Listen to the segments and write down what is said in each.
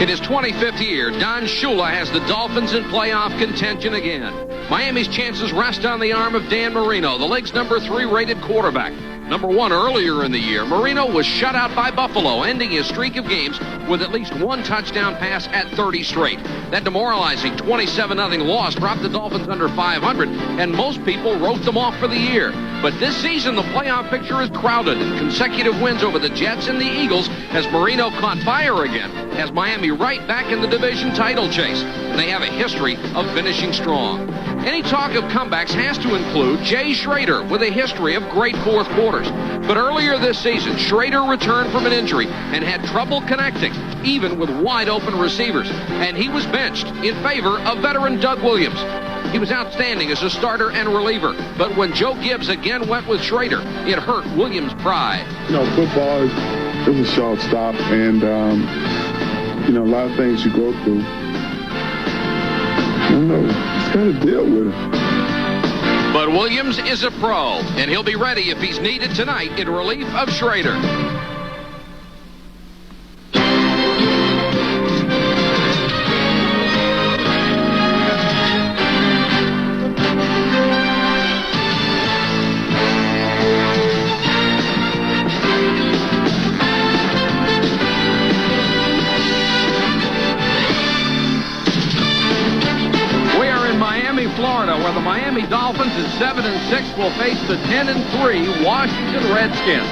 In his 25th year, Don Shula has the Dolphins in playoff contention again. Miami's chances rest on the arm of Dan Marino, the league's number 3 rated quarterback. Number 1 earlier in the year, Marino was shut out by Buffalo, ending his streak of games with at least 1 touchdown pass at 30 straight. That demoralizing 27-0 loss dropped the Dolphins under 500, and most people wrote them off for the year. But this season, the playoff picture is crowded, and consecutive wins over the Jets and the Eagles as Marino caught fire again, has Miami right back in the division title chase. And they have a history of finishing strong. Any talk of comebacks has to include Jay Schrader with a history of great fourth quarters. But earlier this season, Schrader returned from an injury and had trouble connecting, even with wide-open receivers. And he was benched in favor of veteran Doug Williams. He was outstanding as a starter and reliever. But when Joe Gibbs again went with Schrader, it hurt Williams' pride. Football is a short stop, and, a lot of things you go through. I don't know. Just got to deal with it. But Williams is a pro, and he'll be ready if he's needed tonight in relief of Schrader. Florida, where the Miami Dolphins at 7-6 will face the 10-3 Washington Redskins.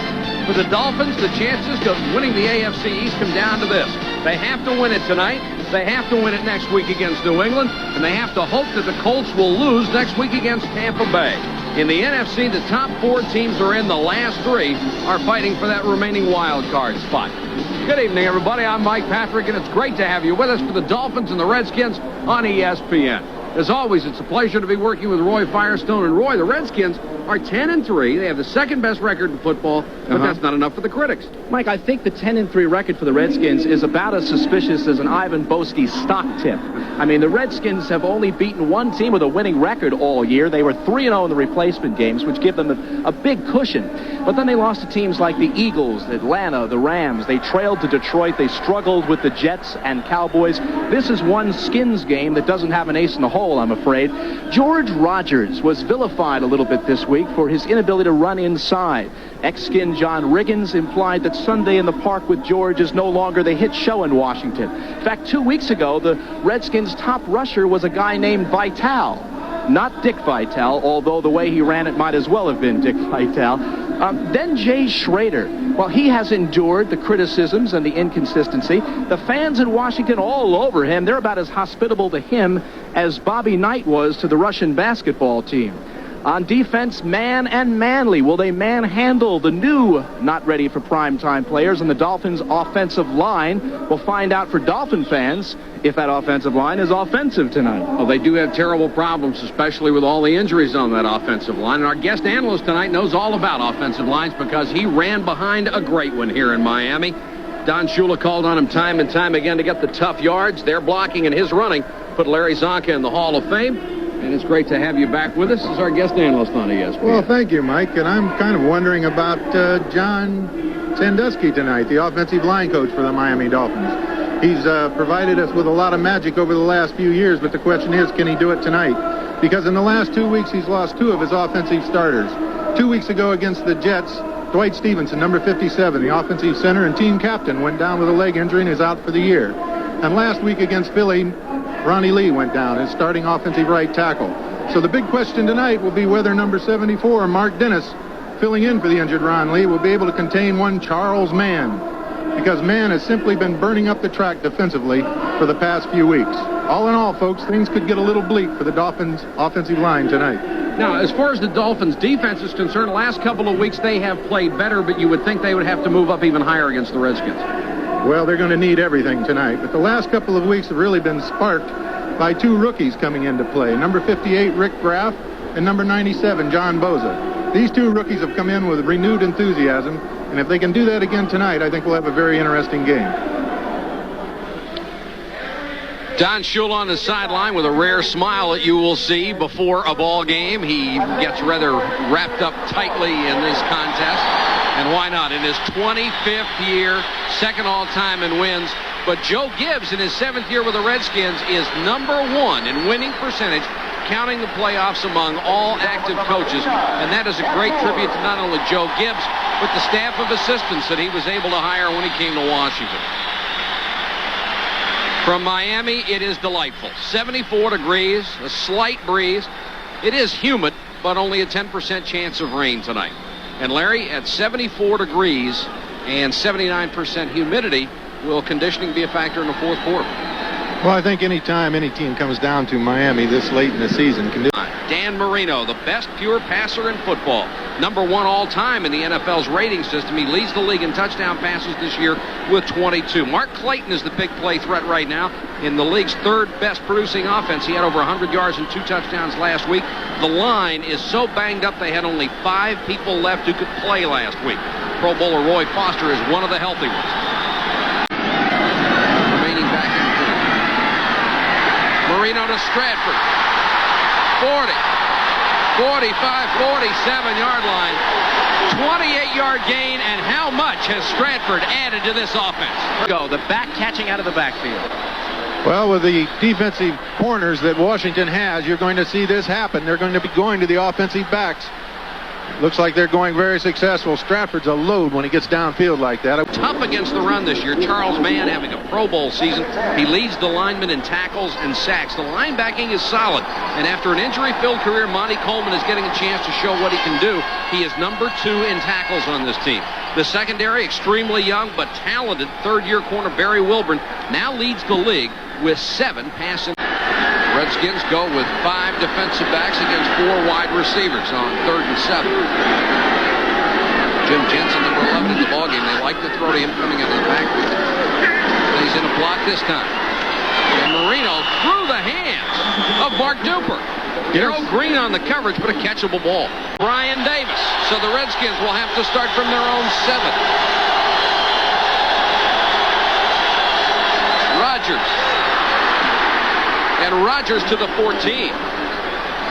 For the Dolphins, the chances of winning the AFC East come down to this. They have to win it tonight, they have to win it next week against New England, and they have to hope that the Colts will lose next week against Tampa Bay. In the NFC, the top 4 teams are in. The last 3 are fighting for that remaining wild card spot. Good evening, everybody. I'm Mike Patrick, and it's great to have you with us for the Dolphins and the Redskins on ESPN. As always, it's a pleasure to be working with Roy Firestone. And Roy, the Redskins are 10-3. They have the second best record in football, but that's not enough for the critics. Mike, I think the 10-3 record for the Redskins is about as suspicious as an Ivan Boesky stock tip. I mean, the Redskins have only beaten one team with a winning record all year. They were 3-0 in the replacement games, which give them a big cushion. But then they lost to teams like the Eagles, Atlanta, the Rams. They trailed to Detroit. They struggled with the Jets and Cowboys. This is one Skins game that doesn't have an ace in the hole, I'm afraid. George Rogers was vilified a little bit this week for his inability to run inside. Ex-Skin John Riggins implied that Sunday in the Park with George is no longer the hit show in Washington. In fact, 2 weeks ago, the Redskins' top rusher was a guy named Vitale. Not Dick Vitale, although the way he ran it might as well have been Dick Vitale. Then Jay Schrader. Well, he has endured the criticisms and the inconsistency. The fans in Washington all over him. They're about as hospitable to him as Bobby Knight was to the Russian basketball team. On defense, Man and Manley. Will they manhandle the new not ready for primetime players on the Dolphins' offensive line? We'll find out for Dolphin fans if that offensive line is offensive tonight. Well, they do have terrible problems, especially with all the injuries on that offensive line. And our guest analyst tonight knows all about offensive lines because he ran behind a great one here in Miami. Don Shula called on him time and time again to get the tough yards. Their blocking and his running put Larry Zonka in the Hall of Fame. And it's great to have you back with us as our guest analyst on ESPN. Well, thank you, Mike. And I'm kind of wondering about John Sandusky tonight, the offensive line coach for the Miami Dolphins. He's provided us with a lot of magic over the last few years, but the question is, can he do it tonight? Because in the last 2 weeks, he's lost 2 of his offensive starters. 2 weeks ago against the Jets, Dwight Stevenson, number 57, the offensive center and team captain, went down with a leg injury and is out for the year. And last week against Philly, Ronnie Lee went down as starting offensive right tackle. So the big question tonight will be whether number 74, Mark Dennis, filling in for the injured Ron Lee, will be able to contain one Charles Mann, because Mann has simply been burning up the track defensively for the past few weeks. All in all, folks, things could get a little bleak for the Dolphins' offensive line tonight. Now, as far as the Dolphins' defense is concerned, the last couple of weeks they have played better, but you would think they would have to move up even higher against the Redskins. Well, they're going to need everything tonight, but the last couple of weeks have really been sparked by 2 rookies coming into play. Number 58, Rick Graff, and number 97, John Boza. These 2 rookies have come in with renewed enthusiasm, and if they can do that again tonight, I think we'll have a very interesting game. Don Shula on the sideline with a rare smile that you will see before a ball game. He gets rather wrapped up tightly in this contest. And why not? In his 25th year, second all-time in wins. But Joe Gibbs, in his 7th year with the Redskins, is #1 in winning percentage, counting the playoffs among all active coaches. And that is a great tribute to not only Joe Gibbs, but the staff of assistants that he was able to hire when he came to Washington. From Miami, it is delightful. 74 degrees, a slight breeze. It is humid, but only a 10% chance of rain tonight. And Larry, at 74 degrees and 79% humidity, will conditioning be a factor in the fourth quarter? Well, I think any time any team comes down to Miami this late in the season, Dan Marino, the best pure passer in football. #1 all-time in the NFL's rating system. He leads the league in touchdown passes this year with 22. Mark Clayton is the big play threat right now in the league's 3rd best producing offense. He had over 100 yards and 2 touchdowns last week. The line is so banged up they had only 5 people left who could play last week. Pro Bowler Roy Foster is one of the healthy ones. Remaining back in the field. Marino to Stratford. 40, 45, 47-yard line. 28-yard gain, and how much has Stratford added to this offense? Go, the back catching out of the backfield. well, with the defensive corners that Washington has, you're going to see this happen. They're going to be going to the offensive backs. Looks like they're going very successful. Stratford's a load when he gets downfield like that. Tough against the run this year. Charles Mann having a Pro Bowl season. He leads the linemen in tackles and sacks. The linebacking is solid. And after an injury-filled career, Monty Coleman is getting a chance to show what he can do. He is #2 in tackles on this team. The secondary, extremely young but talented third-year corner Barry Wilburn now leads the league with 7 passing. Redskins go with 5 defensive backs against 4 wide receivers on 3rd and 7. Jim Jensen, number 11 in the ballgame. They like to throw to him coming out of the backfield. He's in a block this time. And Marino through the hands of Mark Duper. Darrell Green on the coverage, but a catchable ball. Brian Davis. So the Redskins will have to start from their own 7. And Rodgers to the 14.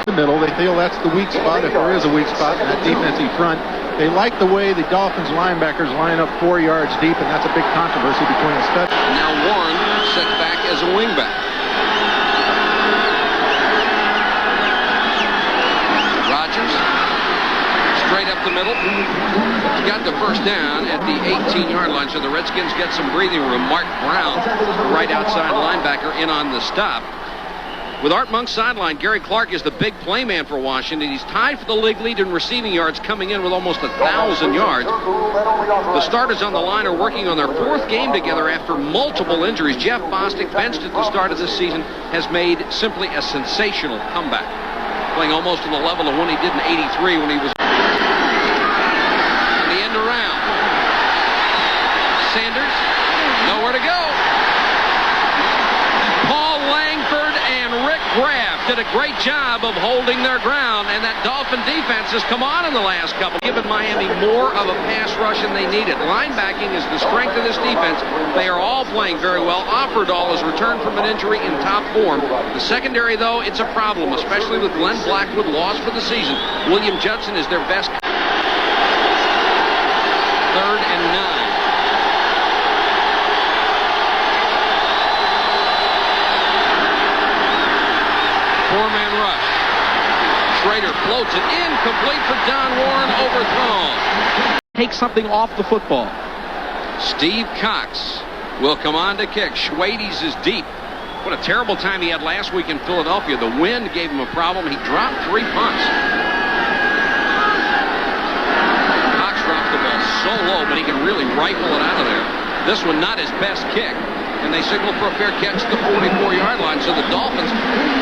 The middle, they feel that's the weak spot, if there is a weak spot in that defensive front. They like the way the Dolphins linebackers line up 4 yards deep, and that's a big controversy between the studs. Now Warren set back as a wingback. Rodgers straight up the middle. Got the first down at the 18-yard line, so the Redskins get some breathing room. Mark Brown, the right outside linebacker, in on the stop. With Art Monk's sideline, Gary Clark is the big playman for Washington. He's tied for the league lead in receiving yards, coming in with almost 1,000 yards. The starters on the line are working on their 4th game together after multiple injuries. Jeff Bostic, benched at the start of this season, has made simply a sensational comeback, playing almost on the level of when he did in '83 when he was in the end around. Sanders, nowhere to go. Paul Langford and Rick Graff did a great job of holding their ground, and that Dolphin defense has come on in the last couple, giving Miami more of a pass rush than they needed. Linebacking is the strength of this defense. They are all playing very well. Offerdahl has returned from an injury in top form. The secondary, though, it's a problem, especially with Glenn Blackwood lost for the season. William Judson is their best. 3rd and 9. Four-man rush. Schrader floats it incomplete for Don Warren, overthrown. Take something off the football. Steve Cox will come on to kick. Schwades is deep. What a terrible time he had last week in Philadelphia. The wind gave him a problem. He dropped 3 punts. Cox dropped the ball so low, but he can really rifle it out of there. This one not his best kick. And they signal for a fair catch at the 44-yard line. So the Dolphins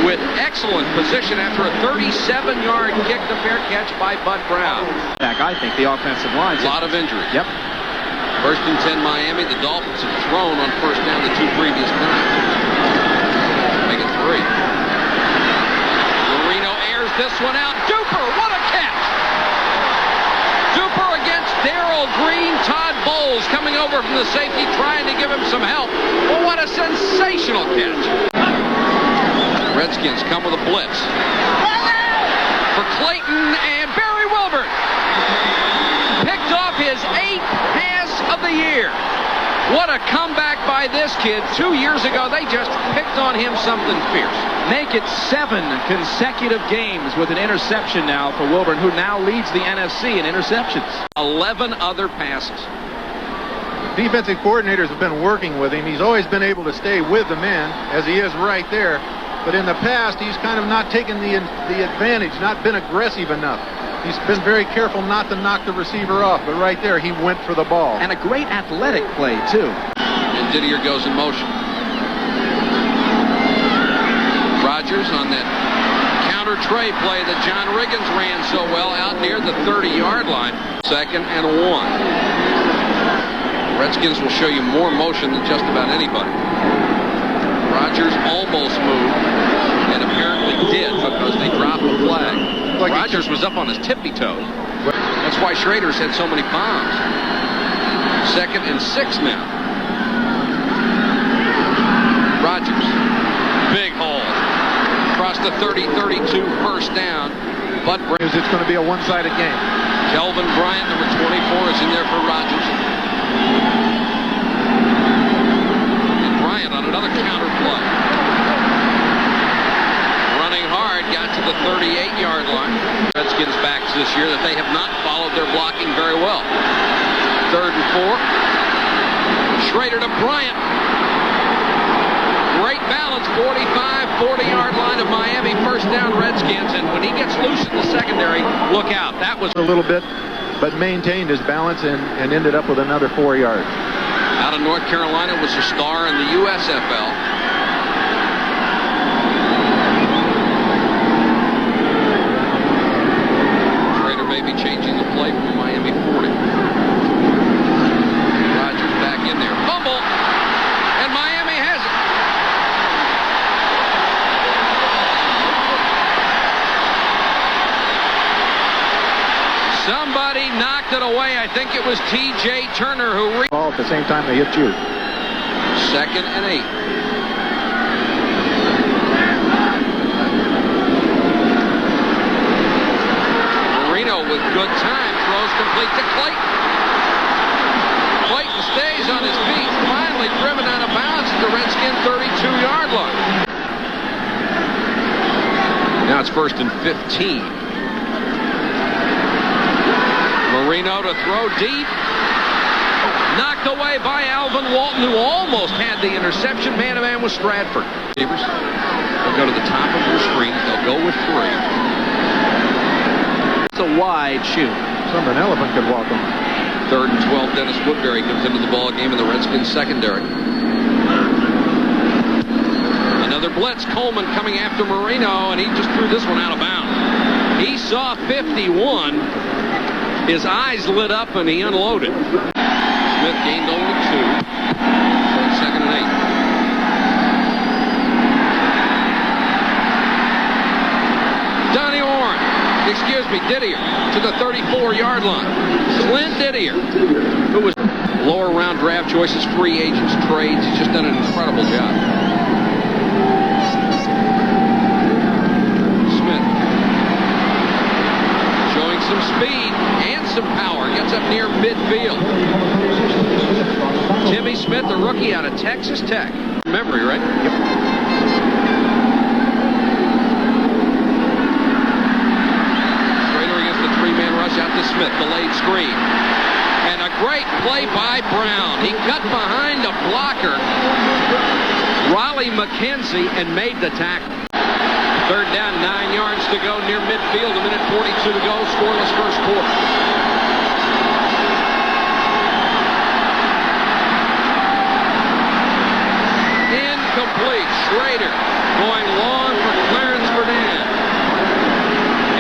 with excellent position after a 37-yard kick, the fair catch by Bud Brown. Back, I think, the offensive line. A lot of injuries. Yep. 1st and 10 Miami. The Dolphins have thrown on 1st down the 2 previous times. Make it 3. Marino airs this one out. Duper, what a catch! Duper against Darrell Green. Todd Bowles coming over from the safety, trying to give him some help. Well, what a sensational catch. Redskins come with a blitz. For Clayton, and Barry Wilburn picked off his the year. What a comeback by this kid. 2 years ago, they just picked on him something fierce. Make it 7 consecutive games with an interception now for Wilburn, who now leads the NFC in interceptions. 11 other passes. Defensive coordinators have been working with him. He's always been able to stay with the men, as he is right there. But in the past, he's kind of not taken the advantage, not been aggressive enough. He's been very careful not to knock the receiver off. But right there, he went for the ball. And a great athletic play, too. And Didier goes in motion. Rodgers on that counter tray play that John Riggins ran so well out near the 30-yard line. 2nd and 1. Redskins will show you more motion than just about anybody. Rodgers almost moved, and apparently did because they dropped the flag. Like Rodgers was up on his tippy toes. That's why Schrader's had so many bombs. 2nd and 6 now. Rodgers, big hole. Across the 30-32, first down. But it's going to be a one-sided game. Kelvin Bryant, number 24, is in there for Rodgers. And Bryant on another counter play. Running hard, got to the 38-yard line. Redskins backs this year that they have not followed their blocking very well. 3rd and 4. Schrader to Bryant. Great balance, 40-yard line of Miami. First down, Redskins. And when he gets loose in the secondary, look out. That was a little bit, but maintained his balance and ended up with another 4 yards. Out of North Carolina, was a star in the USFL. Changing the play from Miami 40. Rodgers back in there. Fumble! And Miami has it. Somebody knocked it away. I think it was T.J. Turner who all at the same time they hit you. 2nd and 8. With good time, throws complete to Clayton. Clayton stays on his feet, finally driven out of bounds at the Redskin 32-yard line. Now it's 1st and 15. Marino to throw deep. Knocked away by Alvin Walton, who almost had the interception. Man-to-man with Stratford. They'll go to the top of your screens. They'll go with 3. It's a wide shoot. An elephant could walk on. 3rd and 12. Dennis Woodbury comes into the ball game in the Redskins secondary. Another blitz. Coleman coming after Marino, and he just threw this one out of bounds. He saw 51. His eyes lit up, and he unloaded. Smith gained only 2. 2nd and 8. Donnie Orr. Excuse me, Didier to the 34-yard line. Clint Didier, who was lower round draft choices, free agents, trades. He's just done an incredible job. Smith showing some speed and some power. Gets up near midfield. Timmy Smith, the rookie out of Texas Tech. Memory, right? Yep. Out to Smith, delayed screen. And a great play by Brown. He cut behind a blocker, Raleigh McKenzie, and made the tackle. 3rd down, 9 yards to go near midfield. 1:42 to go. Scoreless first quarter. Incomplete. Schrader going long for Clarence Ferdinand.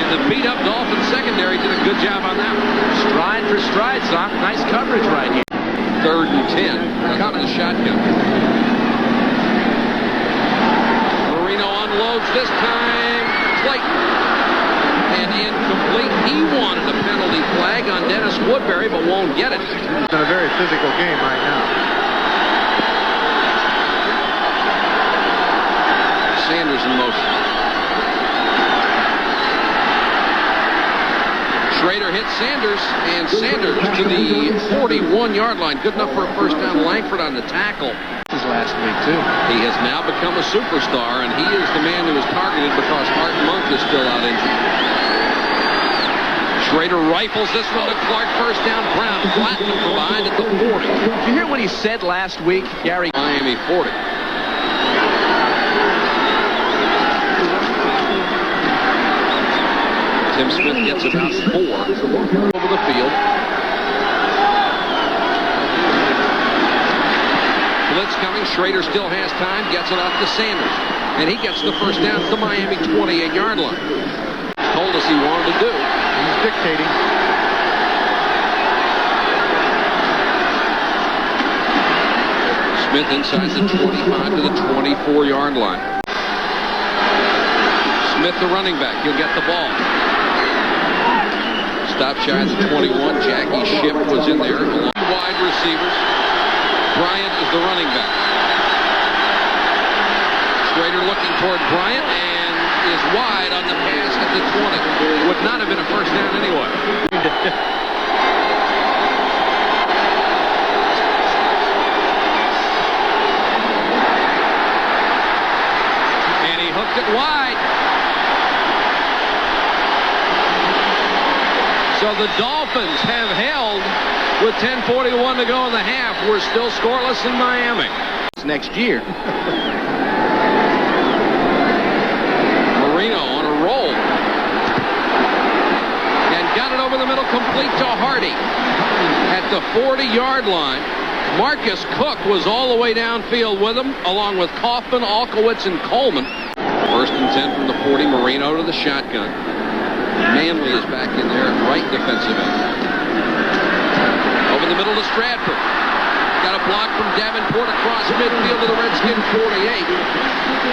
The beat-up Dolphins secondary did a good job on that one. Stride for stride, Sock. Nice coverage right here. 3rd and 10. Coming to the shotgun. Marino unloads this time. Clayton. And incomplete. He wanted a penalty flag on Dennis Woodbury, but won't get it. It's been a very physical game right now. Sanders in motion. Schrader hits Sanders, and And Sanders to the 41-yard line. Good enough for a first down. Langford on the tackle. His last week, too. He has now become a superstar, and he is the man who is targeted because Art Monk is still out injured. Schrader rifles this one to Clark. First down. Brown flattened him from behind at the 40. Did you hear what he said last week, Gary? Miami 40. Tim Smith gets about 4 over the field. Blitz coming. Schrader still has time. Gets it off to Sanders. And he gets the first down at the Miami 28-yard line. Told us he wanted to do. He's dictating. Smith inside the 25 to the 24-yard line. Smith, the running back. He'll get the ball. Stop shy at the 21. Jackie Shipp was in there. Along wide receivers. Bryant is the running back. Schrader looking toward Bryant and is wide on the pass at the 20. Would not have been a first down anyway. And he hooked it wide. So the Dolphins have held with 10:41 to go in the half. We're still scoreless in Miami. Next year. Marino on a roll. And got it over the middle, complete to Hardy. At the 40-yard line, Marcus Cook was all the way downfield with him, along with Kaufman, Alkowitz, and Coleman. First and 10 from the 40, Marino to the shotgun. Manley is back in there at right defensive end. Over the middle to Stratford. Got a block from Davenport across midfield to the Redskins 48.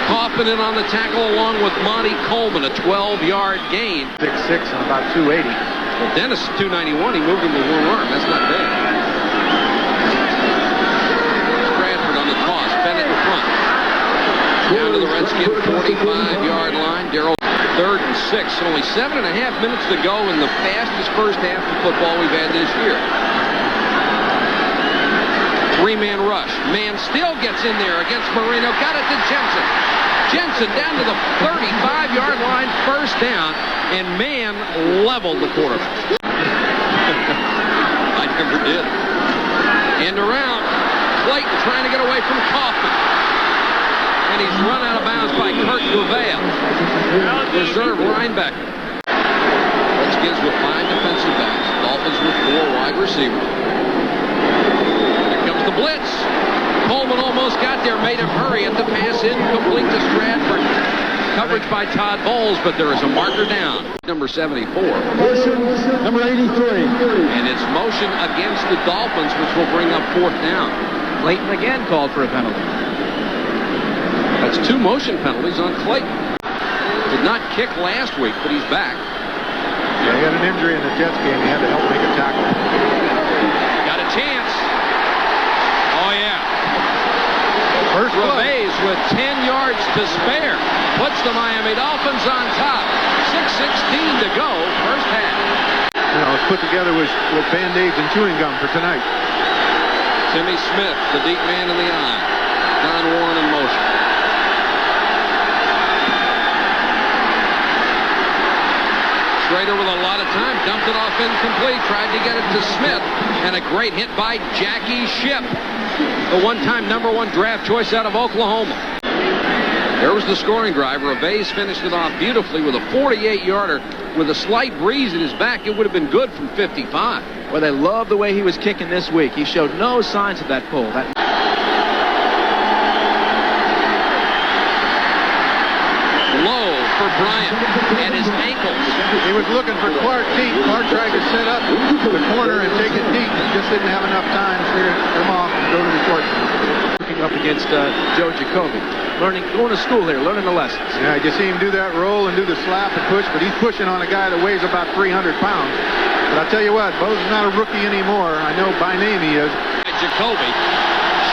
Kaufman in on the tackle along with Monty Coleman, a 12-yard gain. 6'6" and about 280. Well, Dennis is 291. He moved him with one arm. That's not bad. Stratford on the toss. Bennett in front. Down to the Redskin 45-yard line. Darrell. 3rd and 6. Only 7.5 minutes to go in the fastest first half of football we've had this year. 3-man rush. Man still gets in there against Marino. Got it to Jensen. Jensen down to the 35-yard line. First down. And Man leveled the quarterback. I never did. And around. Clayton trying to get away from Kaufman. And he's run out of bounds by Kurt Gouveia, reserve linebacker. Redskins with 5 defensive backs. Dolphins with 4 wide receivers. Here comes the blitz. Coleman almost got there, made him hurry at the pass, incomplete to Stratford. Coverage by Todd Bowles, but there is a marker down. Number 74. Motion, number 83. And it's motion against the Dolphins, which will bring up 4th down. Clayton again called for a penalty. That's 2 motion penalties on Clayton. Did not kick last week, but he's back. Yeah, he had an injury in the Jets game. He had to help make a tackle. Got a chance. Oh, yeah. First Reves with 10 yards to spare. Puts the Miami Dolphins on top. 6:16 to go, first half. You know, it's put together with Band-Aids and chewing gum for tonight. Timmy Smith, the deep man in the eye. Don Warren in motion. Schrader with a lot of time, dumped it off incomplete, tried to get it to Smith, and a great hit by Jackie Shipp, the one-time #1 draft choice out of Oklahoma. There was the scoring driver. Reves finished it off beautifully with a 48-yarder. With a slight breeze at his back, it would have been good from 55. Well, they love the way he was kicking this week. He showed no signs of that pull. Low for Bryant and his ankles. He was looking for Clark deep. Clark tried to set up the corner and take it deep. He just didn't have enough time to clear him off and go to the short. Looking up against Joe Jacoby. Going to school here, learning the lessons. Yeah, you see him do that roll and do the slap and push, but he's pushing on a guy that weighs about 300 pounds. But I'll tell you what, Bo's not a rookie anymore. I know by name he is. Jacoby.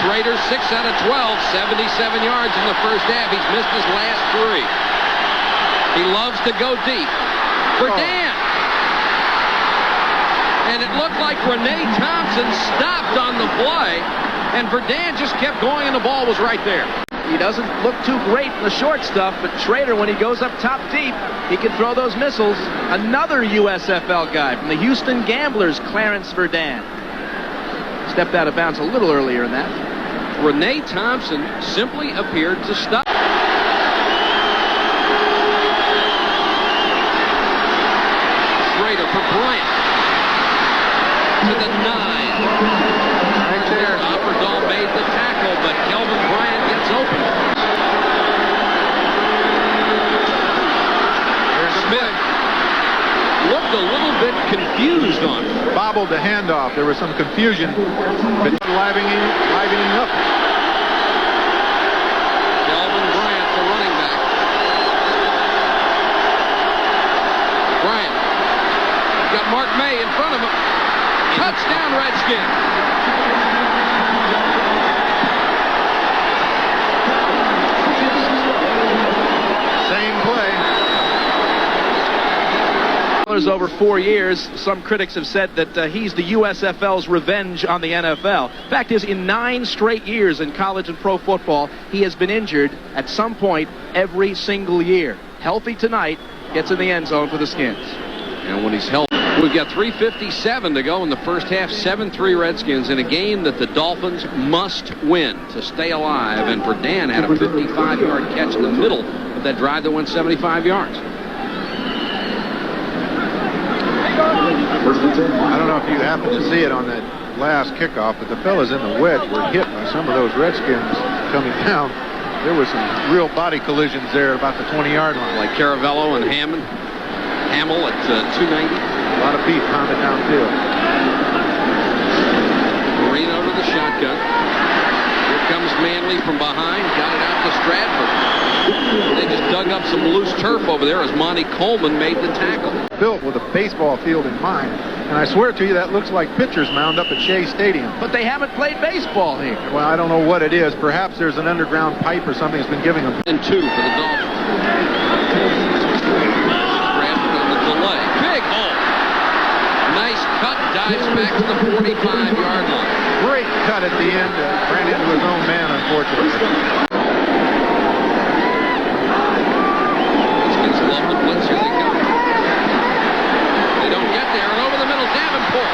Schrader, 6 out of 12, 77 yards in the first half. He's missed his last 3. He loves to go deep. For Dan. And it looked like Renee Thompson stopped on the play, and Verdun just kept going, and the ball was right there. He doesn't look too great in the short stuff, but Schrader, when he goes up top deep, he can throw those missiles. Another USFL guy from the Houston Gamblers, Clarence Verdun. Stepped out of bounds a little earlier in that. Renee Thompson simply appeared to stop. Schrader for Bryant. To the 9. Right there. Opperdahl made the tackle, but Kelvin Bryant gets open. Smith looked a little bit confused on it. Bobbled the handoff. There was some confusion. But livening up. Kelvin Bryant, the running back. Bryant got Mark May in front of him. Touchdown, Redskins. Same play. Over 4 years, some critics have said that he's the USFL's revenge on the NFL. Fact is, in 9 straight years in college and pro football, he has been injured at some point every single year. Healthy tonight, gets in the end zone for the Skins. And when he's healthy, we've got 3:57 to go in the first half. 7-3 Redskins in a game that the Dolphins must win to stay alive. And Verdun had a 55-yard catch in the middle of that drive that went 75 yards. I don't know if you happened to see it on that last kickoff, but the fellas in the wedge were hit by some of those Redskins coming down. There was some real body collisions there about the 20-yard line. Like Caravello and Hamill at 290. A lot of beef pounded downfield. Marino to the shotgun. Here comes Manley from behind. Got it out to Stratford. They just dug up some loose turf over there as Monty Coleman made the tackle. Built with a baseball field in mind. And I swear to you, that looks like pitcher's mound up at Shea Stadium. But they haven't played baseball here. Well, I don't know what it is. Perhaps there's an underground pipe or something that's been giving them. And 2 for the Dolphins. Stratford on the delay. Big hole. Nice cut. Dives back to the 45-yard line. Great cut at the end. Ran into his own man, unfortunately. Love the blitz. Here they come. They don't get there. And over the middle, Davenport.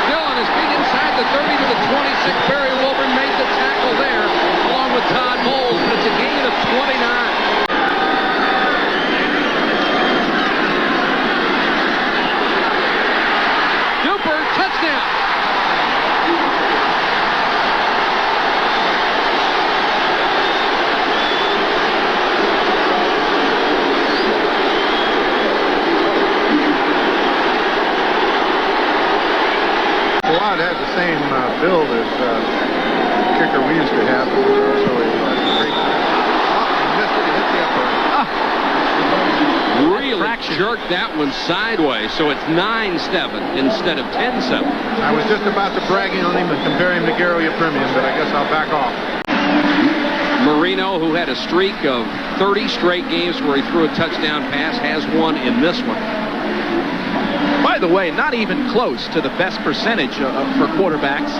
Still on his feet inside the 30 to the 26. Barry Wilburn made the tackle there, along with Todd Bowles. But it's a gain of 29. Duper, touchdown. Quad had the same build as kicker we used to have. So he great. Missed it. He hit the upper. Really jerked that one sideways, so it's 9-7 instead of 10-7. I was just about to bragging on him and compare him to Garo Yepremian, but I guess I'll back off. Marino, who had a streak of 30 straight games where he threw a touchdown pass, has one in this one. By the way, not even close to the best percentage for quarterbacks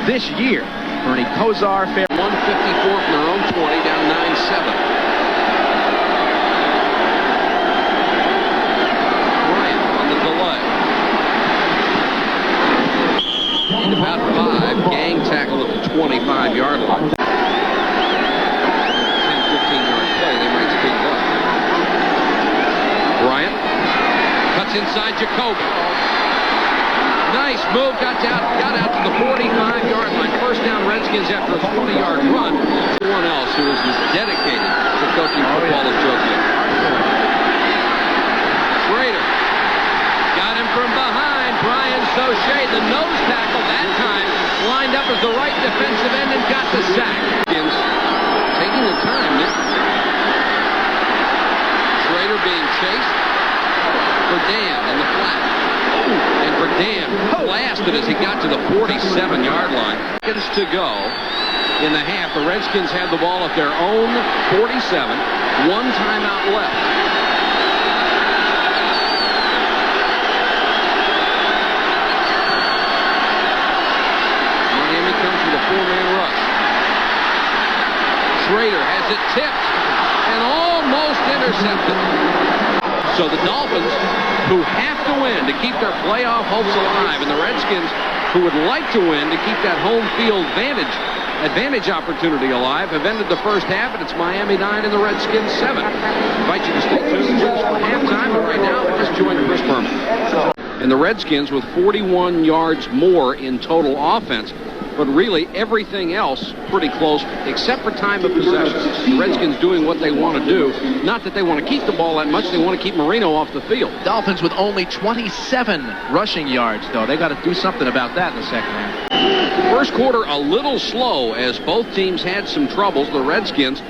this year. Bernie Kosar, 154 from their own 20, down 9-7. Bryant on the delay. Gained about 5. Gang tackle at the 25-yard line. 10-15-yard play. They might speed it up. Bryant cuts inside Jacoby. Nice move. Got out to the 45-yard line. First down Redskins after a 20-yard run. Someone else who is as dedicated to coaching football as Joe Gibbs. Schrader got him from behind. Brian Soche, the nose tackle that time, lined up as the right defensive end and got the sack. Taking the time. Schrader being chased. Verdun in the flat. And Verdun blasted as he got to the 47-yard line. Seconds to go in the half. The Redskins had the ball at their own 47. One timeout left. has it tipped and almost intercepted. So the Dolphins, who have to win to keep their playoff hopes alive, and the Redskins, who would like to win to keep that home field advantage opportunity alive, have ended the first half, and it's Miami 9 and the Redskins 7. I invite you to stay tuned with us for halftime, and right now, let's join Chris Berman. And the Redskins with 41 yards more in total offense, but really everything else pretty close except for time of possession. The Redskins doing what they want to do. Not that they want to keep the ball that much, they want to keep Marino off the field. Dolphins with only 27 rushing yards, though. They got to do something about that in the second half. First quarter a little slow as both teams had some troubles. The Redskins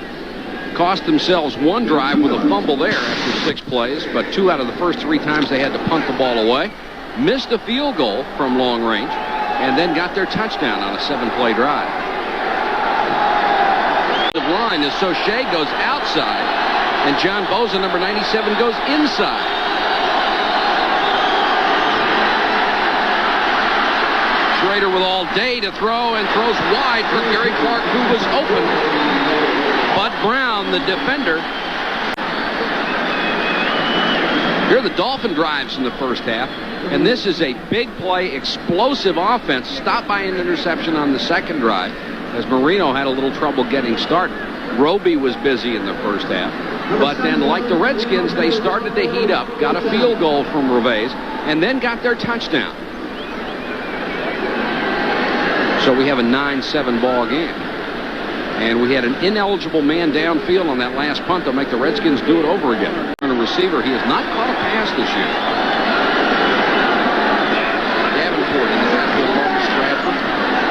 cost themselves one drive with a fumble there after 6 plays, but 2 out of the first 3 times they had to punt the ball away. Missed a field goal from long range, and then got their touchdown on a 7-play drive. The line is so Shea goes outside, and John Bosa, number 97, goes inside. Schrader with all day to throw and throws wide for Gary Clark, who was open. Bud Brown, the defender. Here are the Dolphin drives in the first half, and this is a big play, explosive offense, stopped by an interception on the second drive as Marino had a little trouble getting started. Roby was busy in the first half, but then like the Redskins, they started to heat up, got a field goal from Reves, and then got their touchdown. So we have a 9-7 ball game. And we had an ineligible man downfield on that last punt. They'll make the Redskins do it over again. On a receiver, he has not caught a pass this year. Davenport in the backfield over Stratford.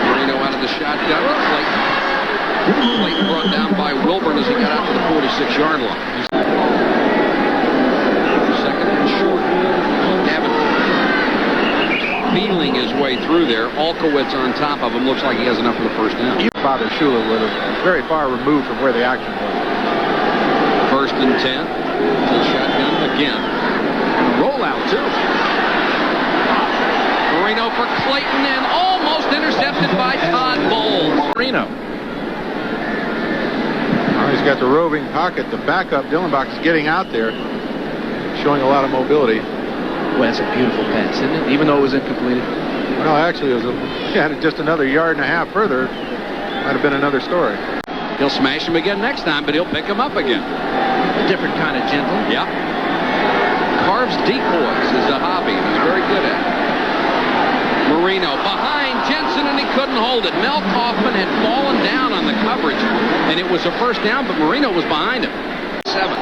Marino out of the shotgun. Clayton brought down by Wilburn as he got out to the 46-yard line. Second and short. Davenport feeling his way through there. Alkowitz on top of him. Looks like he has enough for the first down. Father Shula was very far removed from where the action was. First and 10. Full shotgun again. And a rollout, too. Marino for Clayton and almost intercepted by Todd Bowles. Marino. Now he's got the roving pocket. The backup, Dillenbach, is getting out there, showing a lot of mobility. Well, that's a beautiful pass, isn't it? Even though it was incompleted. Well, actually, it was just another yard and a half further. Might have been another story. He'll smash him again next time, but he'll pick him up again. A different kind of gentle. Yep. Carves decoys is a hobby. He's very good at it. Marino behind Jensen, and he couldn't hold it. Mel Kaufman had fallen down on the coverage, and it was a first down, but Marino was behind him. 7.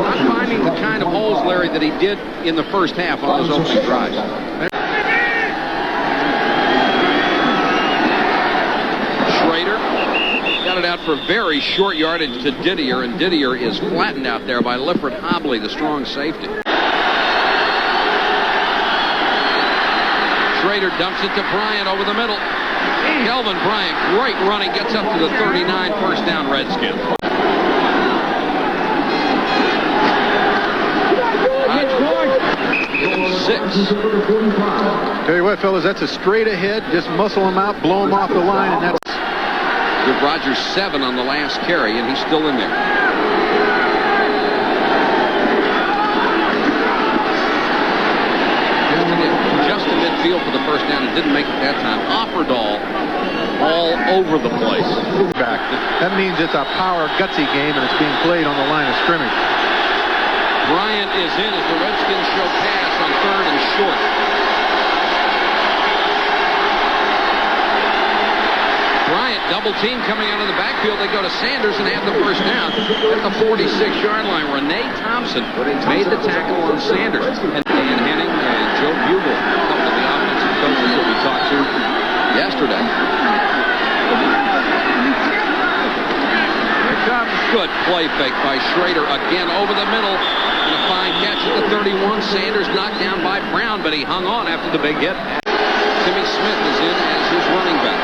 Not finding the kind of holes, Larry, that he did in the first half on those opening drives. Schrader got it out for very short yardage to Didier, and Didier is flattened out there by Lifford Hobley, the strong safety. Schrader dumps it to Bryant over the middle. Kelvin Bryant, great running, gets up to the 39, first down Redskins. Tell you what, fellas, that's a straight ahead. Just muscle him out, blow him off the line, and that's... Give Rogers 7 on the last carry, and he's still in there. Just a midfield for the first down. It didn't make it that time. Offerdahl all over the place. Back. That means it's a power, gutsy game, and it's being played on the line of scrimmage. Bryant is in as the Redskins show pass on 3rd and short. Bryant double team coming out of the backfield. They go to Sanders and have the first down at the 46-yard line. Renee Thompson made the tackle on Sanders. And Dan Henning and Joe Bugle, a couple of the offensive coaches that we talked to yesterday. Here comes good play fake by Schrader again over the middle. And a fine catch at the 31. Sanders knocked down by Brown, but he hung on after the big hit. Timmy Smith is in as his running back.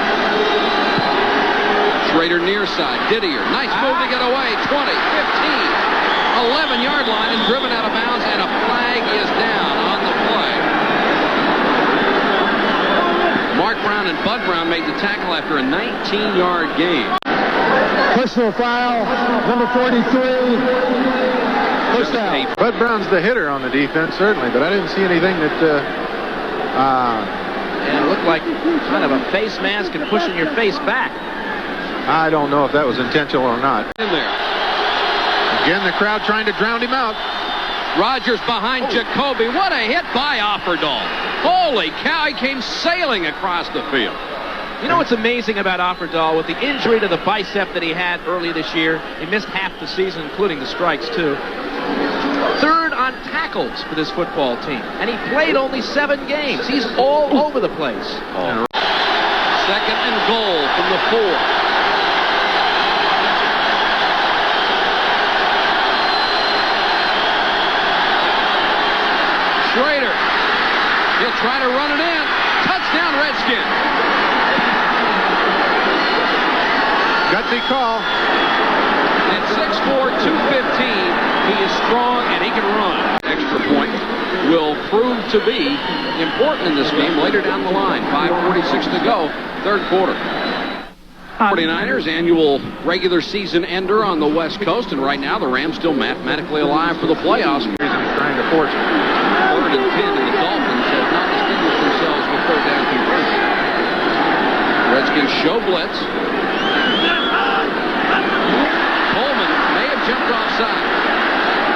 Schrader near side. Didier. Nice move to get away. 20, 15, 11-yard line and driven out of bounds, and a flag is down on the play. touchdown, made the tackle after a 19-yard gain. Personal foul, number 43. First down. Bud Brown's the hitter on the defense, certainly, but I didn't see anything that And it looked like kind of a face mask and pushing your face back. I don't know if that was intentional or not. In there. Again, the crowd trying to drown him out. Rodgers behind Jacoby. What a hit by Offerdahl. Holy cow, he came sailing across the field. You know what's amazing about Offerdahl? With the injury to the bicep that he had early this year, he missed half the season, including the strikes, too. Third on tackles for this football team. And he played only 7 games. He's all over the place. Second and goal from the 4. Schrader. He'll try to run it in. Touchdown, Redskins. Gutsy call. At 6'4", 215, he is strong and he can run. Extra point will prove to be important in this game later down the line. 5:46 to go, third quarter. 49ers annual regular season ender on the West Coast, and right now the Rams still mathematically alive for the playoffs. He's trying to force it. 3rd and 10, and the Dolphins have not distinguished themselves with third down conversion. Redskins show blitz. Coleman may have jumped offside.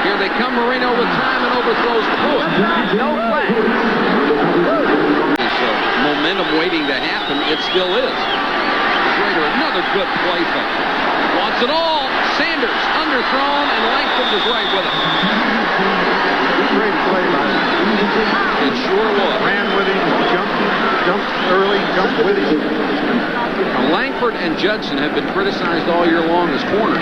Here they come. Marino with time and overthrows Pruitt. No flag. So momentum waiting to happen. It still is. Schrader, another good play fake. Wants it all. Sanders underthrown, and Langford was right with it. Great play by him. It sure was. Ran with him, jumped early, jumped with him. Now, Langford and Judson have been criticized all year long as corners.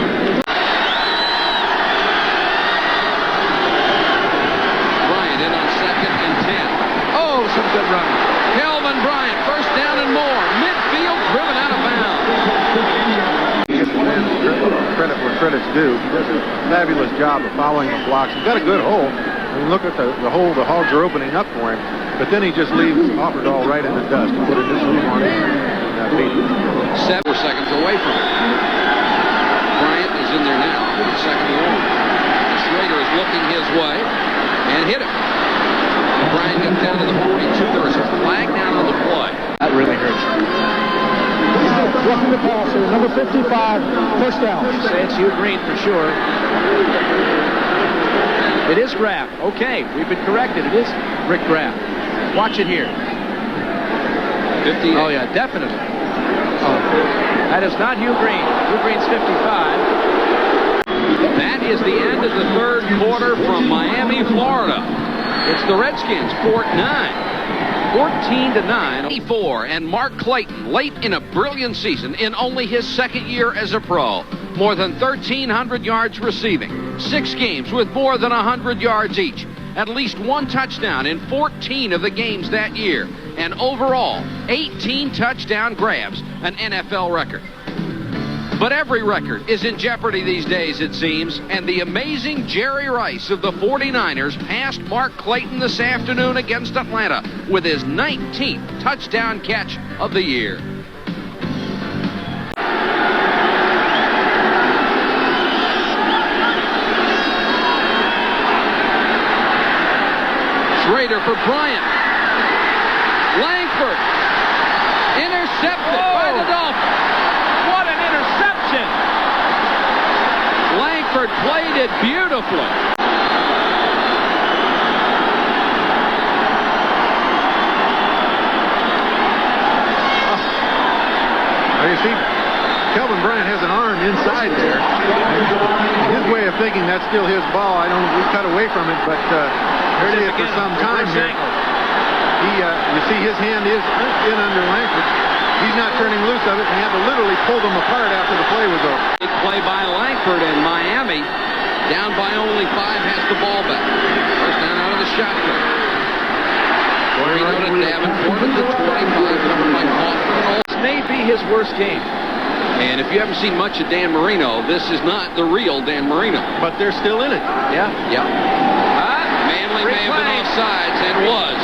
Bryant in on 2nd and 10. Oh, some good running. Kelvin Bryant, first down and more. Midfield, driven out of bounds. Credit where credit's due. He does a fabulous job of following the blocks. He's got a good hole. I mean, look at the hole the Hogs are opening up for him. But then he just leaves Offerdahl right in the dust and put a new sleeve on it. 7 seconds away from it. Bryant is in there now. 2nd and long. Schrader is looking his way and hit him. Bryant gets down to the 42. There is a flag down on the play. That really hurts. Roughing the passer, number 55, first down. Say it's Hugh Green for sure. It is Graff. Okay, we've been corrected. It is Rick Graff. Watch it here. 58. Oh, yeah, definitely. Oh, that is not Hugh Green. Hugh Green's 55. That is the end of the third quarter from Miami, Florida. It's the Redskins, 14-9, 84, and Mark Clayton, late in a brilliant season in only his 2nd year as a pro. More than 1,300 yards receiving, 6 games with more than 100 yards each, at least 1 touchdown in 14 of the games that year, and overall, 18 touchdown grabs, an NFL record. But every record is in jeopardy these days, it seems, and the amazing Jerry Rice of the 49ers passed Mark Clayton this afternoon against Atlanta with his 19th touchdown catch of the year. Schrader for Bryant. Langford. Intercepted by the Dolphins. What an interception! Langford played it beautifully. You see, Kelvin Bryant has an arm inside there. His way of thinking that's still his ball. We cut away from it, but see it for some time here. You see his hand is in under Langford. He's not turning loose of it, and he had to literally pull them apart after the play was over. Big play by Langford, and Miami, down by only 5, has the ball back. First down out of the shotgun. Marino to Davenport at the 25, covered by Kaufman. This may be his worst game. And if you haven't seen much of Dan Marino, this is not the real Dan Marino. But they're still in it. Yeah. Yep. Manley may have been offsides, and was.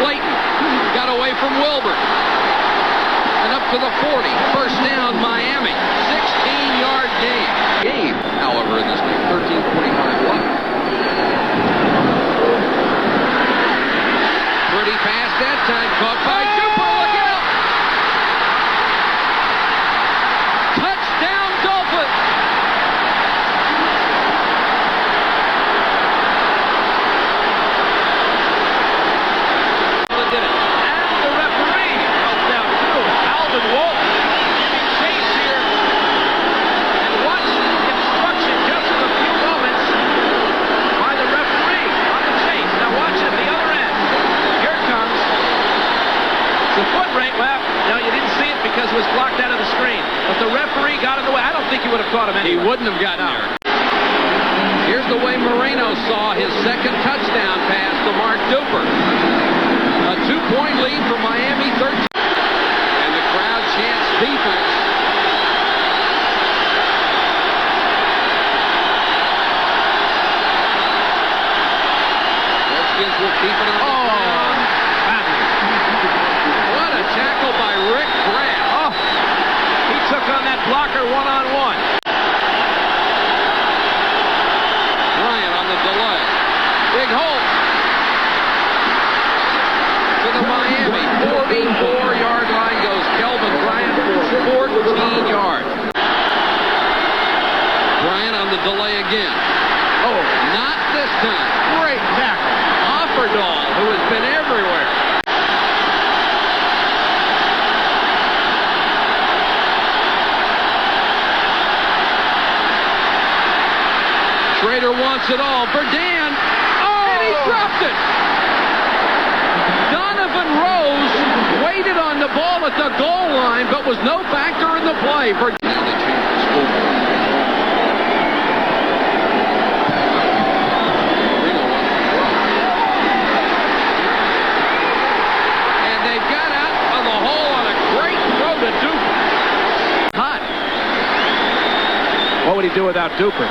Clayton got away from Wilbur. And to the 40. First down, Miami. 16-yard game. However, in this game, 13:45 left. Pretty pass that time, caught by Cooper. Look out! Touchdown, Dolphins! Did it. And the referee helped out too. Alvin Wolf giving chase here. And watch instruction just in a few moments by the referee on the chase. Now watch at the other end. Here it comes. The foot rate, well, no, you didn't see it because it was blocked out of the screen. But the referee got in the way. I don't think he would have caught him anyway. He wouldn't have gotten there. Here's the way Marino saw his second touchdown pass to Mark Duper. A 2-point lead for Miami, 13. And the crowd chants defense. Redskins will keep it on the ground. What a tackle by Rick Grant. Oh, he took on that blocker one-on-one. Bryant on the delay. Big hole. To the Miami 44-yard line goes Kelvin Bryant for 14 yards. Bryant on the delay again. Oh, not this time. Great tackle. Offerdahl, who has been everywhere. Schrader wants it all for Dan. Oh, and he dropped it. Donovan Rose waited on the ball at the goal line, but was no factor in the play. For now they changed the scoreboard. And they've got out of the hole on a great throw to Duper. Hot. What would he do without Duper?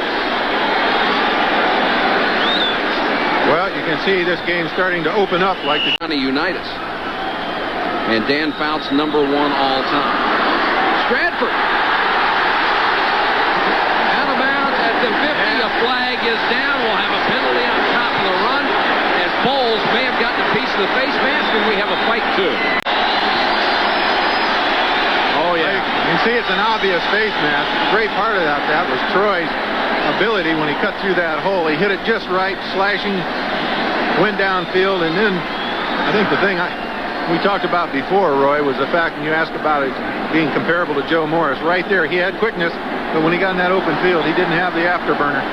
Well, you can see this game starting to open up like the Unitas. And Dan Fouts, #1 all time. Stratford. Out of bounds at the 50. A flag is down. We'll have a penalty on top of the run. As Bowles may have gotten a piece of the face mask, and we have a fight too. Oh, yeah. You can see it's an obvious face mask. A great part of that was Troy's ability when he cut through that hole. He hit it just right, slashing, went downfield, and then I think the thing we talked about before, Roy, was the fact, and you asked about it being comparable to Joe Morris. Right there, he had quickness, but when he got in that open field, he didn't have the afterburner.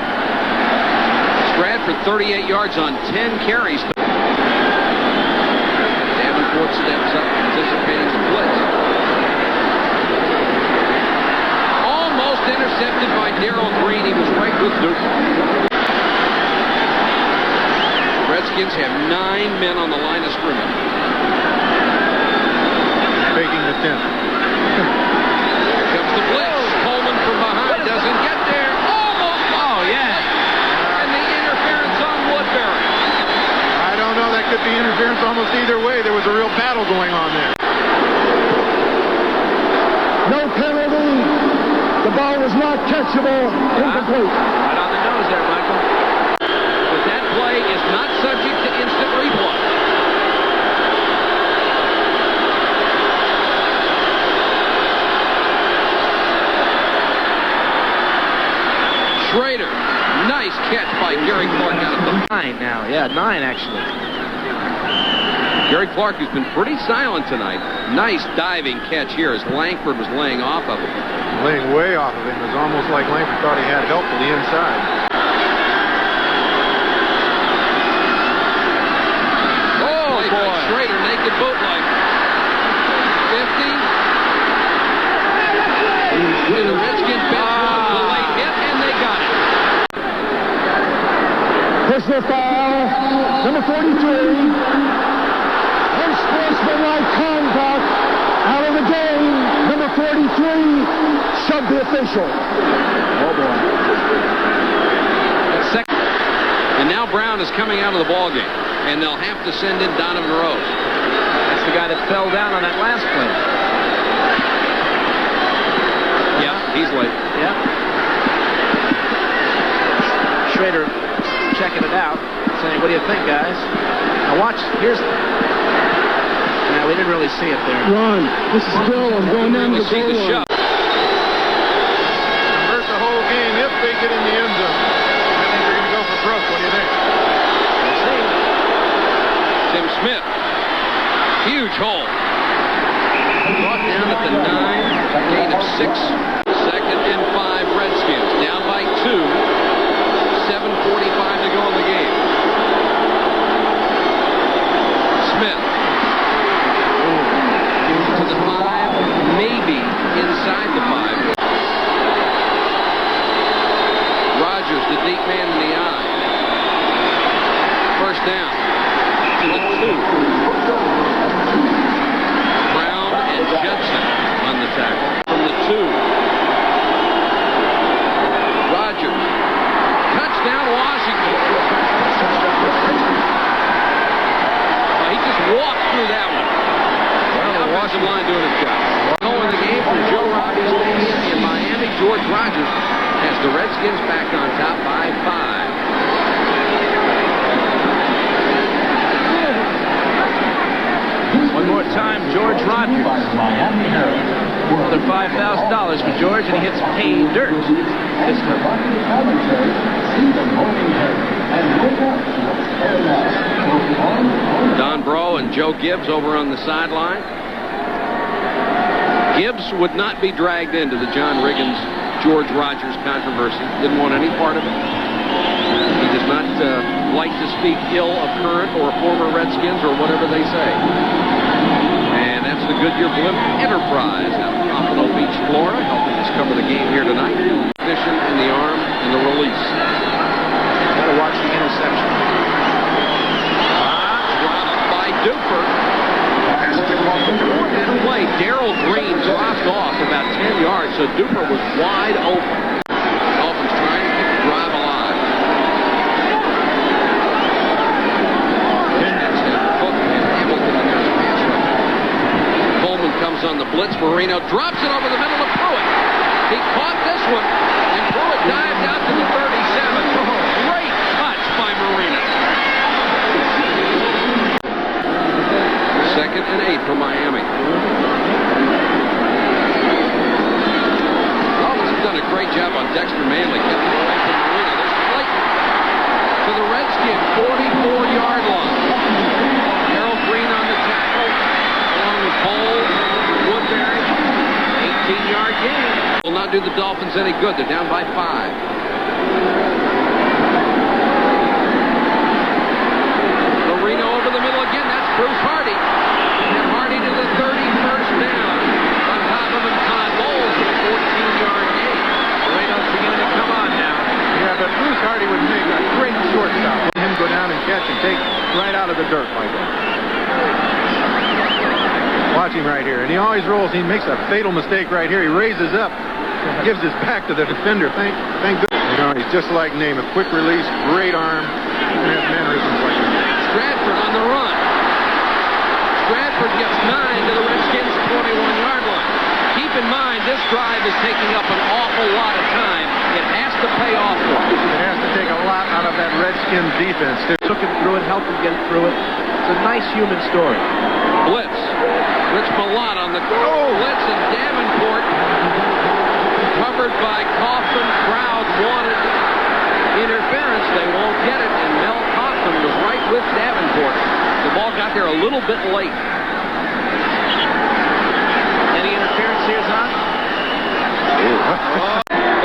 Stratford 38 yards on 10 carries. Davenport steps up, anticipating the blitz. Intercepted by Darrell Green. He was right with Duper. Redskins have 9 men on the line of scrimmage. Faking the 10. Here comes the blitz. Coleman from behind doesn't get there. Almost. Oh, yeah. And the interference on Woodbury. I don't know. That could be interference almost either way. There was a real battle going on there. No penalty. The ball was not catchable. Incomplete. Right on the nose there, Michael. But that play is not subject to instant replay. Schrader. Nice catch by Gary Clark out of the 9 now. Yeah, 9 actually. Gary Clark, who's been pretty silent tonight. Nice diving catch here as Langford was laying off of him. Laying way off of him. It was almost like Langford thought he had help to the inside. Oh, boy. Schrader, naked bootleg. 50. And the Redskins bench was the late hit, and they got it. Personal foul, number 43. Unsportsmanlike conduct out of the game. Number 43, shoved the official. Oh, boy. Second. And now Brown is coming out of the ballgame, and they'll have to send in Donovan Rose. That's the guy that fell down on that last play. He's late. Yeah. Schrader checking it out, saying, what do you think, guys? Now watch, here's... Now, we didn't really see it there. Run. This is Bill. I'm going down to the See the goal line. shot. Convert the whole game if they get in the end zone. I think they're going to go for broke. What do you think? We'll see. Tim Smith. Huge hole. Brought down at the 9. Gain of 6. 2nd and 5 Redskins. Down by 2. 7:45 to go in the game. Smith. To the 5. Maybe inside the 5. Rodgers, the deep man in the eye. First down. To the 2. Brown and Judson on the tackle. From the 2. Rodgers. Touchdown, Washington. He just walked through that one. Well, the offensive line doing its job. Going the game from Joe Robbie Stadium in Miami. George Rogers has the Redskins back on top by 5. One more time, George Rogers. Another $5,000 for George, and he hits pay dirt this time. Don Bro and Joe Gibbs over on the sideline. Gibbs would not be dragged into the John Riggins George Rogers controversy. Didn't want any part of it. He does not like to speak ill of current or former Redskins or whatever they say. And that's the Goodyear Blimp Enterprise out of Pompano Beach, Florida, helping us cover the game here tonight. Ignition in the arm and the release. Got to watch the interception. Dropped by Duper. Before that play, Darrell Green dropped off about 10 yards, so Duper was wide open. Dolphins trying to keep the drive alive. That's Cook and Hamilton on their pass rush. Coleman comes on the blitz. Marino drops it over the middle of Pruitt. He caught this one, and Pruitt dived out to the 37. Great touch by Marino. 2nd and 8 for Miami. Dolphins have done a great job on Dexter Manley, kept it away from Marino. There's Clayton to the Redskin 44-yard line. Darrell Green on the tackle, along with Cole, Woodbury. 18-yard gain. Will not do the Dolphins any good. They're down by 5. Marino over the middle again. That's Bruce Hardy. And Hardy to the 31st down. On top of him, Todd Bowles with a 14-yard gain. Marino's beginning to come on now. Yeah, but Bruce Hardy would make a great shortstop. Let him go down and catch and take right out of the dirt like that. Watch him right here. And he always rolls. He makes a fatal mistake right here. He raises up, gives his back to the defender. Thank goodness. You know, he's just like Namath. Quick release, great arm. He has mannerisms like that. Stratford on the run. Stratford gets 9 to the Redskins' 21-yard line. Keep in mind, this drive is taking up an awful lot of time. It has to pay off for him. It has to take a lot out of that Redskins defense. Took him through it, helped him get through it. It's a nice human story. Blitz. Rich Malott on the blitz, and Davenport covered by Kaufman. Crowd wanted interference. They won't get it, and Mel Kaufman was right with Davenport. The ball got there a little bit late. Any interference here, Zon?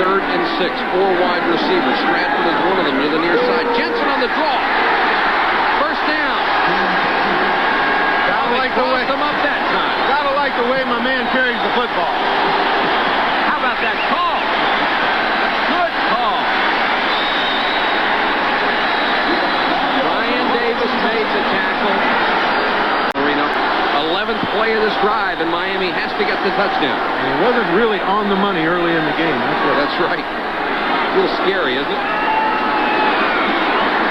3rd and 6. 4 wide receivers. Stratford is one of them to the near side. Jensen on the draw. First down. Gotta like the way. Them up that time. Gotta like the way my man carries the football. How about that call? Good call. Ryan Davis made the tackle. Marino, 11th play of this drive, and Miami has to get the touchdown. And he wasn't really on the money early in the game. That's right. A little scary, isn't it?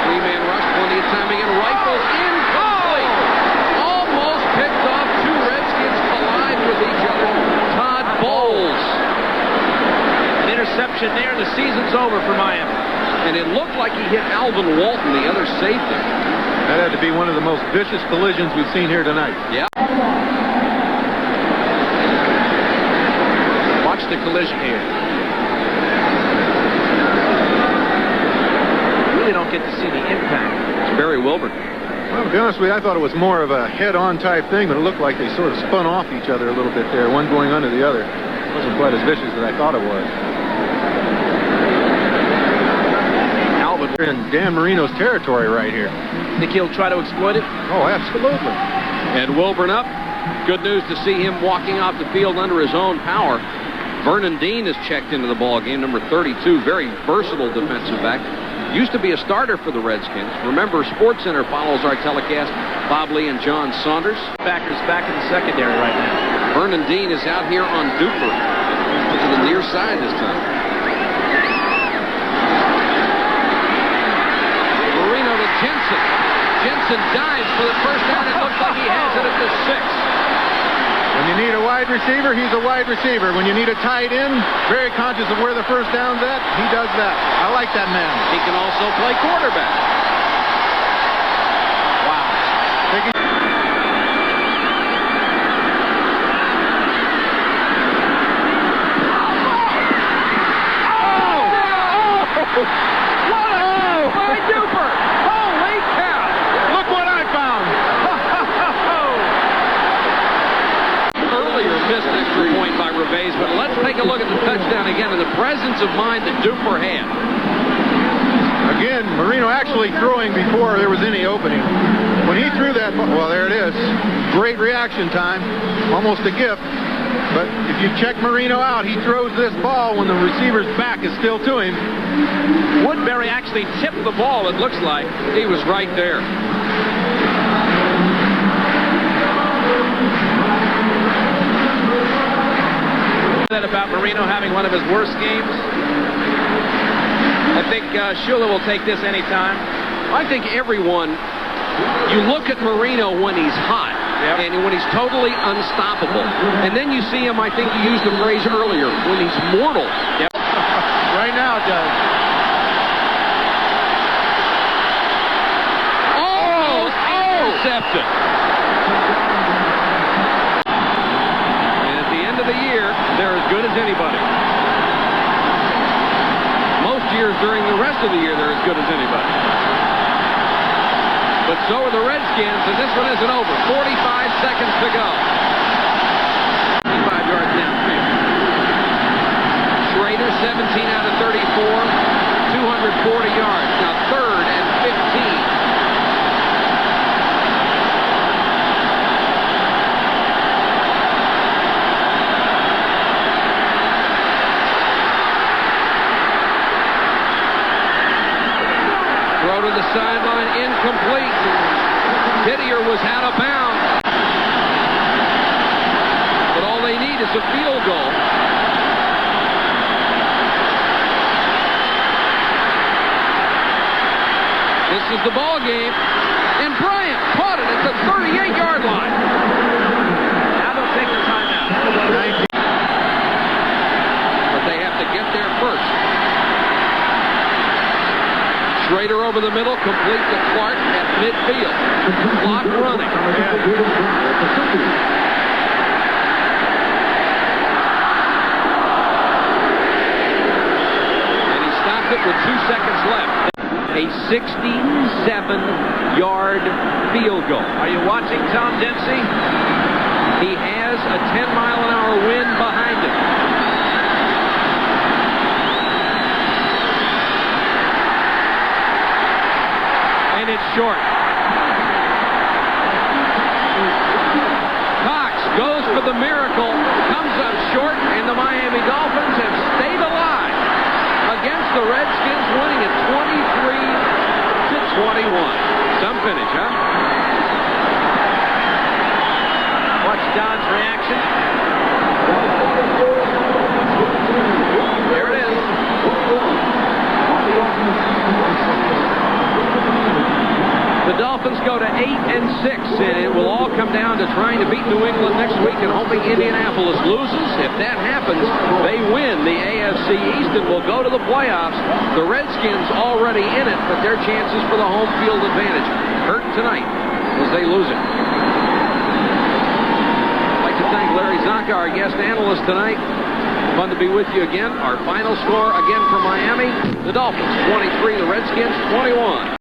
3-man rush, plenty of time again. Rifles incomplete. Almost picked off. 2 Redskins collide with each other. Todd Bowles interception there, and the season's over for Miami. And it looked like he hit Alvin Walton, the other safety. That had to be one of the most vicious collisions we've seen here tonight. Yeah. Watch the collision here. Really don't get to see the impact. It's Barry Wilburn. Well, to be honest with you, I thought it was more of a head-on type thing, but it looked like they sort of spun off each other a little bit there, one going under the other. It wasn't quite as vicious as I thought it was. Alvin, we're in Dan Marino's territory right here. Think he'll try to exploit it? Oh, absolutely. And Wilburn up. Good news to see him walking off the field under his own power. Vernon Dean has checked into the ball game, number 32, very versatile defensive back. Used to be a starter for the Redskins. Remember, SportsCenter follows our telecast. Bob Lee and John Saunders. Backers back in the secondary right now. Vernon Dean is out here on Duper to the near side this time. Marino to Jensen. Jensen dives for the first down. It looks like he has it at the 6. When you need a wide receiver, he's a wide receiver. When you need a tight end, very conscious of where the first down's at, he does that. I like that man. He can also play quarterback. Wow. By Duper! Holy cow! Look what I found! Earlier missed extra point by Reveiz, but let's take a look at the touchdown again and the presence of mind that Duper had. Again, Marino actually throwing before there was any opening. When he threw that ball, well, there it is. Great reaction time. Almost a gift. But if you check Marino out, he throws this ball when the receiver's back is still to him. Woodbury actually tipped the ball, it looks like. He was right there. That about Marino having one of his worst games. I think Shula will take this anytime. I think everyone, you look at Marino when he's hot, and when he's totally unstoppable. And then you see him, I think you used the phrase earlier, when he's mortal. Yep. Right now it does. Intercepted. And at the end of the year, they're as good as anybody. Most years during the rest of the year, they're as good as anybody. But so are the Redskins, and this one isn't over. 45 seconds to go. 5 yards downfield. Schrader, 17 out of 34, 240 yards. Now 3rd and 15. Throw to the sideline, incomplete. Didier was out of bounds. But all they need is a field goal. This is the ball game. And Bryant caught it at the 38-yard line. Now they'll take the timeout. But they have to get there first. Schrader over the middle, complete to Clark at midfield. Clock running. And he stopped it with 2 seconds left. A 67-yard field goal. Are you watching Tom Dempsey? He has a 10-mile-an-hour wind behind him. It's short. Cox goes for the miracle, comes up short, and the Miami Dolphins have stayed alive against the Redskins, winning it 23-21. Some finish, huh? Watch Don's reaction. There it is. The Dolphins go to 8-6, and it will all come down to trying to beat New England next week and hoping Indianapolis loses. If that happens, they win the AFC East and will go to the playoffs. The Redskins already in it, but their chances for the home field advantage hurt tonight as they lose it. I'd like to thank Larry Zonka, our guest analyst tonight. Fun to be with you again. Our final score again for Miami, the Dolphins 23, the Redskins 21.